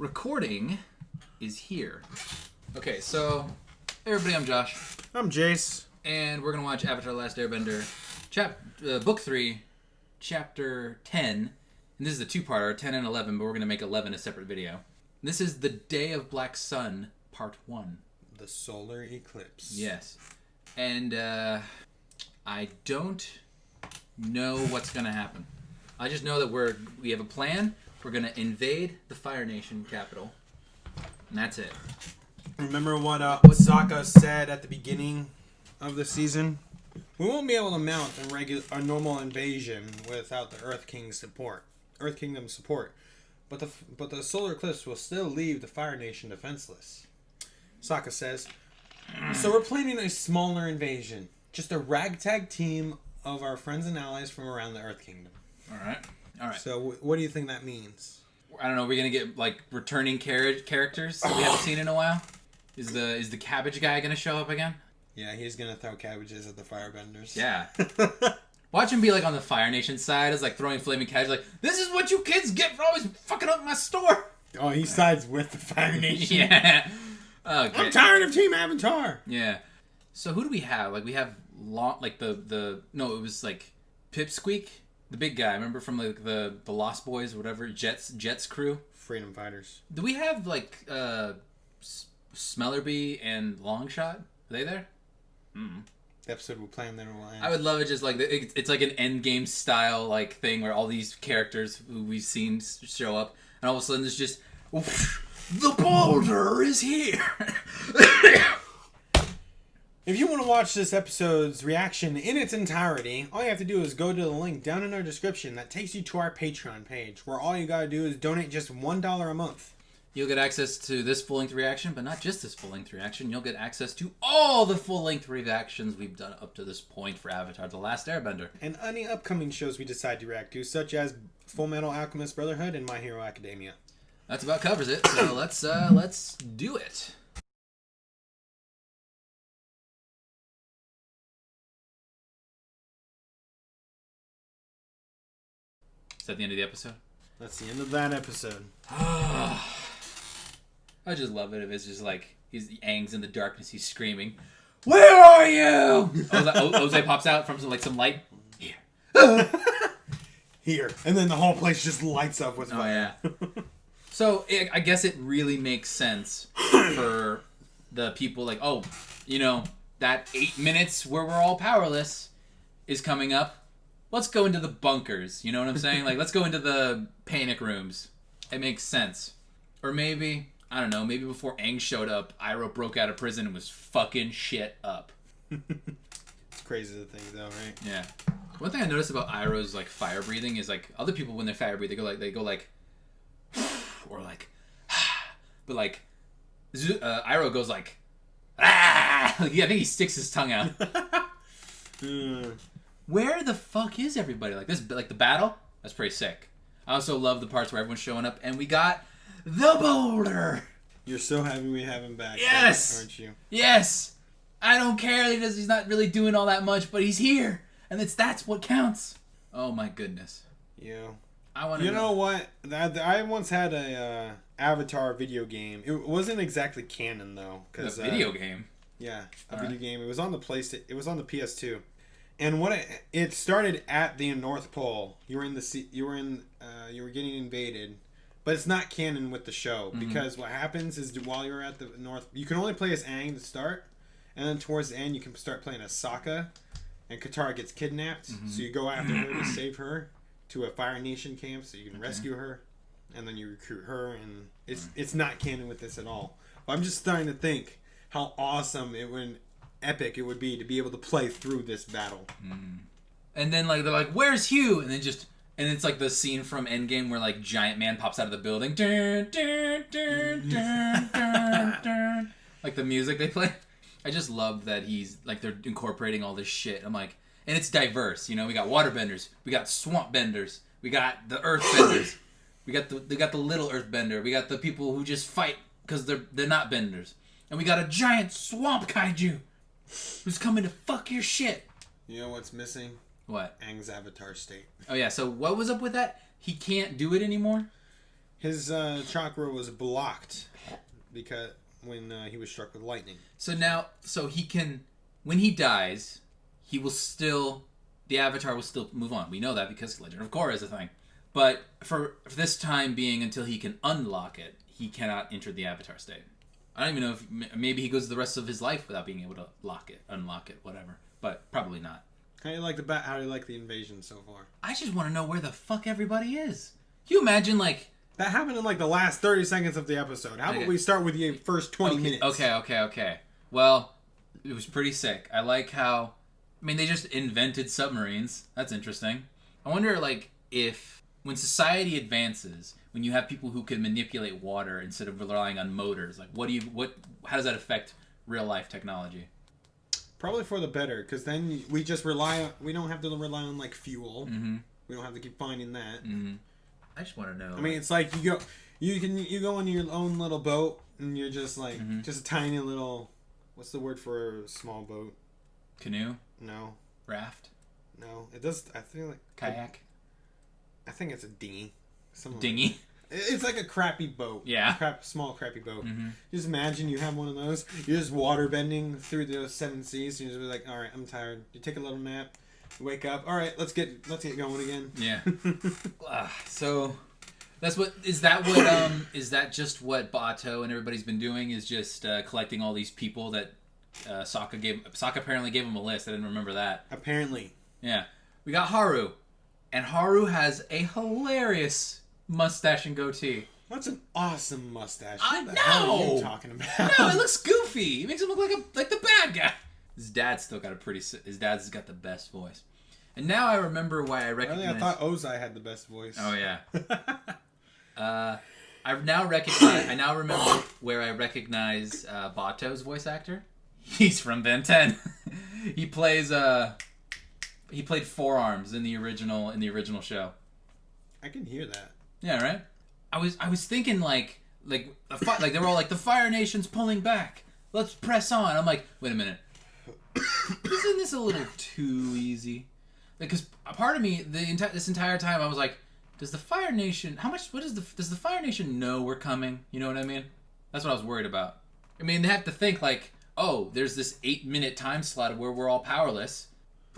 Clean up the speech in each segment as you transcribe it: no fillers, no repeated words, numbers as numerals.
Recording is here. Okay, so everybody, I'm Josh. I'm Jace. And we're going to watch Avatar: The Last Airbender, Book 3, Chapter 10. And this is a two-parter, 10 and 11, but we're going to make 11 a separate video. This is The Day of Black Sun, Part 1. The solar eclipse. Yes. And I don't know what's going to happen. I just know that we have a plan. We're going to invade the Fire Nation capital. And that's it. Remember what Sokka said at the beginning of the season? We won't be able to mount a normal invasion without the Earth Kingdom's support. But the solar eclipse will still leave the Fire Nation defenseless. Sokka says, so we're planning a smaller invasion. Just a ragtag team of our friends and allies from around the Earth Kingdom. All right. So what do you think that means? I don't know. Are we gonna get like returning characters that we haven't seen in a while? Is the cabbage guy gonna show up again? Yeah, he's gonna throw cabbages at the firebenders. Yeah. Watch him be like on the Fire Nation side, as like throwing flaming cabbage. Like, this is what you kids get for always fucking up my store. Oh, he sides with the Fire Nation. Yeah. Okay. I'm tired of Team Avatar. Yeah. So who do we have? Like we have it was like Pipsqueak. The big guy, remember from like the Lost Boys or whatever, Jet's crew? Freedom Fighters. Do we have like Smellerbee and Longshot? Are they there? The episode we're playing there will end. I would love it just like it's like an Endgame style like thing where all these characters who we've seen show up, and all of a sudden it's just the boulder is here. If you want to watch this episode's reaction in its entirety, all you have to do is go to the link down in our description that takes you to our Patreon page, where all you gotta do is donate just $1 a month. You'll get access to this full-length reaction, but not just this full-length reaction. You'll get access to all the full-length reactions we've done up to this point for Avatar: The Last Airbender. And any upcoming shows we decide to react to, such as Full Metal Alchemist Brotherhood and My Hero Academia. That's about covers it, so let's do it. Is that the end of the episode? That's the end of that episode. I just love it. It's just like Aang's in the darkness. He's screaming, "Where are you?" Ozai pops out from some light. Here. Here. And then the whole place just lights up with fire. Oh, yeah. So I guess it really makes sense for the people like, that 8 minutes where we're all powerless is coming up. Let's go into the bunkers. You know what I'm saying? Like, let's go into the panic rooms. It makes sense. Or maybe, I don't know, maybe before Aang showed up, Iroh broke out of prison and was fucking shit up. It's crazy to think, though, right? Yeah. One thing I noticed about Iroh's, like, fire breathing is, like, other people, when they fire breathe, they go like, or like, but, like, Iroh goes like, ah! Like, yeah, I think he sticks his tongue out. Where the fuck is everybody? Like this, like the battle? That's pretty sick. I also love the parts where everyone's showing up, and we got the boulder. You're so happy we have him back. Yes, aren't you? Yes. I don't care. He's not really doing all that much, but he's here, and that's what counts. Oh my goodness. Yeah. You know what? I once had a Avatar video game. It wasn't exactly canon though, because video game. Yeah, video game. It was on the PlayStation. It was on the PS2. And it started at the North Pole. You were getting invaded, but it's not canon with the show because what happens is while you're at the North, you can only play as Aang to start, and then towards the end you can start playing as Sokka, and Katara gets kidnapped, so you go after her to save her to a Fire Nation camp so you can rescue her, and then you recruit her, and it's not canon with this at all. But I'm just starting to think how awesome epic it would be to be able to play through this battle. And then like they're like, "Where's Hugh?" And it's like the scene from Endgame where like Giant Man pops out of the building. Dun, dun, dun, dun, dun, dun. Like the music they play. I just love that he's like they're incorporating all this shit. I'm like, and it's diverse. You know, we got waterbenders, we got swamp benders, we got the earth benders, we got the little earth bender, we got the people who just fight because they're not benders, and we got a giant swamp kaiju who's coming to fuck your shit. You know what's missing? What? Aang's avatar state. Oh yeah, so what was up with that? He can't do it anymore? His chakra was blocked because when he was struck with lightning. So he can, when he dies, he will still, the Avatar will still move on. We know that because Legend of Korra is a thing. But for this time being, until he can unlock it, he cannot enter the Avatar state. I don't even know if maybe he goes the rest of his life without being able to unlock it, whatever. But probably not. How do you like the invasion so far? I just want to know where the fuck everybody is. Can you imagine, like... That happened in, like, the last 30 seconds of the episode. How about we start with the first 20 minutes? Okay. Well, it was pretty sick. I like how... I mean, they just invented submarines. That's interesting. I wonder, like, if... When society advances, when you have people who can manipulate water instead of relying on motors, like, how does that affect real-life technology? Probably for the better, because then we just we don't have to rely on, like, fuel. Mm-hmm. We don't have to keep finding that. Mm-hmm. I just want to know. I mean, it's like you go in your own little boat, and you're just like, just a tiny little, what's the word for a small boat? Canoe? No. Raft? No. It does, I feel like... Kayak? I think it's a dinghy. Dinghy? It's like a crappy boat. Yeah. Small crappy boat. Mm-hmm. Just imagine you have one of those. You're just water bending through the 7 seas. And you're just like, all right, I'm tired. You take a little nap. You wake up. All right, let's get going again. Yeah. So that's what is that just what Bato and everybody's been doing? Is just collecting all these people that Sokka apparently gave him a list. I didn't remember that. Apparently. Yeah. We got Haru, and Haru has a hilarious mustache and goatee. That's an awesome mustache. I what the hell are know. you talking about? No, it looks goofy. It makes him look like the bad guy. His dad's got the best voice. And now I remember why I recognize... Really? I thought Ozai had the best voice. Oh, yeah. I now remember where I recognize Bato's voice actor. He's from Ben 10. He played Four Arms in the original show. I can hear that. Yeah, right? I was thinking like they were all like, the Fire Nation's pulling back. Let's press on. I'm like, wait a minute. Isn't this a little too easy? Because a part of me, this entire time, I was like, does the Fire Nation... Does the Fire Nation know we're coming? You know what I mean? That's what I was worried about. I mean, they have to think like, oh, there's this 8-minute time slot where we're all powerless.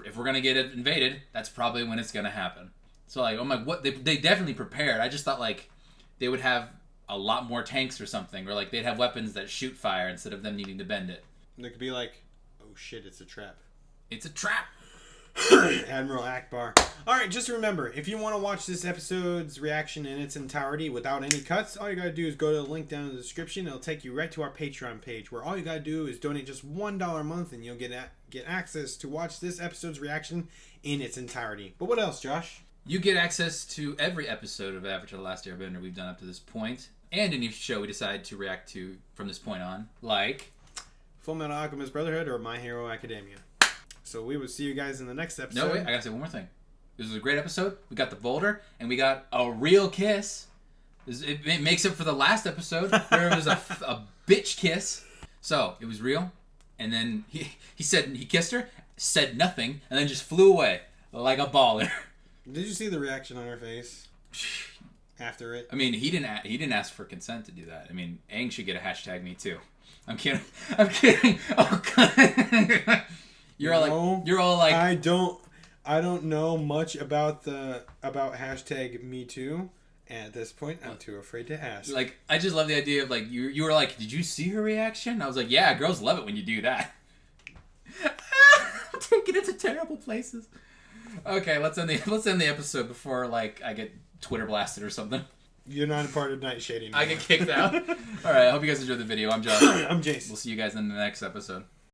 If we're going to get invaded, that's probably when it's going to happen. So, like, I'm like, what? They definitely prepared. I just thought, like, they would have a lot more tanks or something. Or, like, they'd have weapons that shoot fire instead of them needing to bend it. They could be like, oh shit, it's a trap. It's a trap! Admiral Akbar. Alright, just remember, if you want to watch this episode's reaction in its entirety without any cuts, all you gotta do is go to the link down in the description. It'll take you right to our Patreon page, where all you gotta do is donate just $1 a month, and you'll get access to watch this episode's reaction in its entirety. But what else, Josh? You get access to every episode of Avatar: The Last Airbender we've done up to this point, and any show we decide to react to from this point on, like Full Metal Alchemist Brotherhood or My Hero Academia. So we will see you guys in the next episode. No, wait, I gotta say one more thing. This was a great episode. We got the boulder, and we got a real kiss. It makes up for the last episode, where it was a bitch kiss. So, it was real, and then he kissed her, said nothing, and then just flew away like a baller. Did you see the reaction on her face after it? I mean, he didn't ask for consent to do that. I mean, Aang should get a hashtag me too. I'm kidding. Oh, God. You're all like I don't know much about hashtag me too. And at this point, I'm too afraid to ask. Like, I just love the idea of like you were like, did you see her reaction? I was like, yeah, girls love it when you do that. I'm taking it to terrible places. Okay, let's end the episode before like I get Twitter blasted or something. You're not a part of Night Shading. I get kicked out. All right, I hope you guys enjoyed the video. I'm Josh. I'm Jason. We'll see you guys in the next episode.